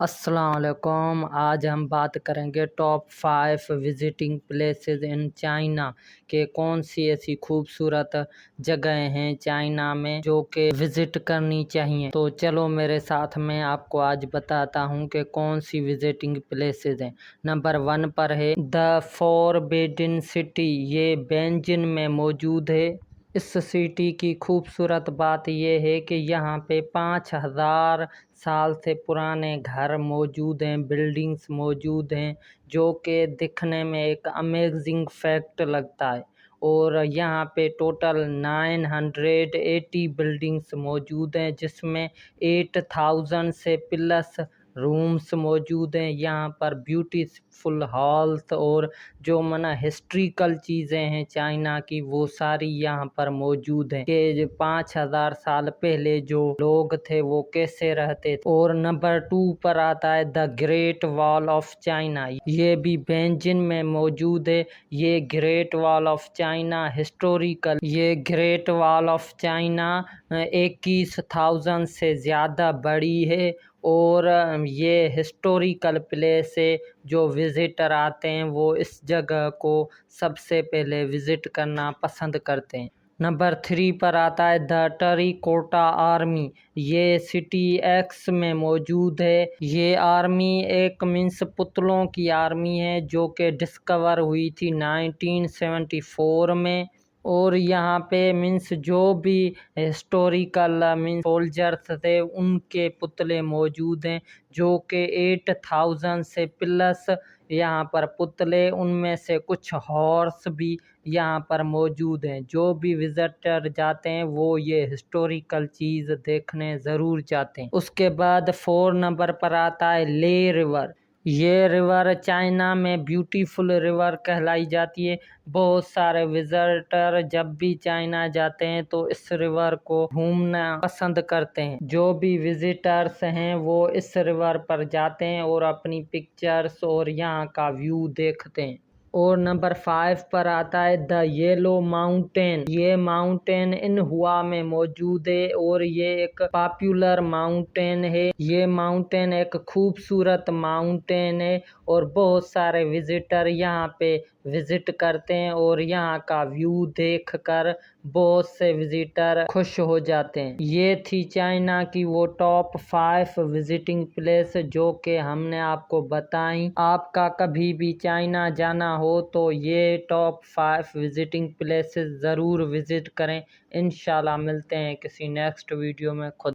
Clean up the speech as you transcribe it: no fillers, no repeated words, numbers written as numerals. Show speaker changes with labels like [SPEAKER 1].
[SPEAKER 1] अस्सलाम वालेकुम। आज हम बात करेंगे top 5 visiting places in China के कौन सी ऐसी खूबसूरत जगह हैं चाइना में जो कि विजिट करनी चाहिए। तो चलो मेरे साथ में आपको आज बताता हूं कि कौन सी विजिटिंग प्लेसेस हैं। नंबर 1 पर है द फॉरबिडन सिटी। ये बेजिंग में मौजूद है। इस सिटी की खूबसूरत बात यह है कि यहाँ पे 5000 साल से पुराने घर मौजूद हैं, बिल्डिंग्स मौजूद हैं, जो कि दिखने में एक अमेजिंग फैक्ट लगता है। और यहाँ पे टोटल 980 बिल्डिंग्स मौजूद हैं, जिसमें 8000 से प्लस रूम्स मौजूद हैं। यहाँ पर ब्यूटीफुल हॉल्स और जो मना हिस्ट्रिकल चीज़ें हैं चाइना की, वो सारी यहाँ पर मौजूद हैं कि 5000 साल पहले जो लोग थे वो कैसे रहते थे। और नंबर 2 पर आता है the great wall of China. ये भी बेजिंग में मौजूद है। ये great wall of China historical, ये ग्रेट वॉल ऑफ चाइना 21,000 से ज़्यादा बड़ी है और ये हिस्टोरिकल प्लेस है। जो विज़िटर आते हैं वो इस जगह को सबसे पहले विज़िट करना पसंद करते हैं। नंबर 3 पर आता है द टेराकोटा आर्मी। ये सिटी एक्स में मौजूद है। ये आर्मी एक मीन्स पुतलों की आर्मी है जो कि डिस्कवर हुई थी 1974 में। और यहाँ पे मीन्स जो भी हिस्टोरिकल मीन्स सोल्जर्स थे उनके पुतले मौजूद हैं, जो कि 8000 से प्लस यहाँ पर पुतले, उनमें से कुछ हॉर्स भी यहाँ पर मौजूद हैं। जो भी विजिटर जाते हैं वो ये हिस्टोरिकल चीज़ देखने ज़रूर जाते हैं। उसके बाद 4 नंबर पर आता है ले रिवर। ये रिवर चाइना में ब्यूटीफुल रिवर कहलाई जाती है। बहुत सारे विजिटर जब भी चाइना जाते हैं तो इस रिवर को घूमना पसंद करते हैं। जो भी विजिटर्स हैं वो इस रिवर पर जाते हैं और अपनी पिक्चर्स और यहाँ का व्यू देखते हैं। और नंबर 5 पर आता है द येलो माउंटेन। ये माउंटेन इन हुआ में मौजूद है और ये एक पॉपुलर माउंटेन है। ये माउंटेन एक खूबसूरत माउंटेन है और बहुत सारे विजिटर यहाँ पे विजिट करते हैं और यहाँ का व्यू देखकर बहुत से विजिटर खुश हो जाते हैं। ये थी चाइना की वो टॉप 5 विजिटिंग प्लेस जो कि हमने आपको बताई। आपका कभी भी चाइना जाना हो तो ये टॉप 5 विजिटिंग प्लेसेस ज़रूर विजिट करें। इंशाल्लाह मिलते हैं किसी नेक्स्ट वीडियो में। खुद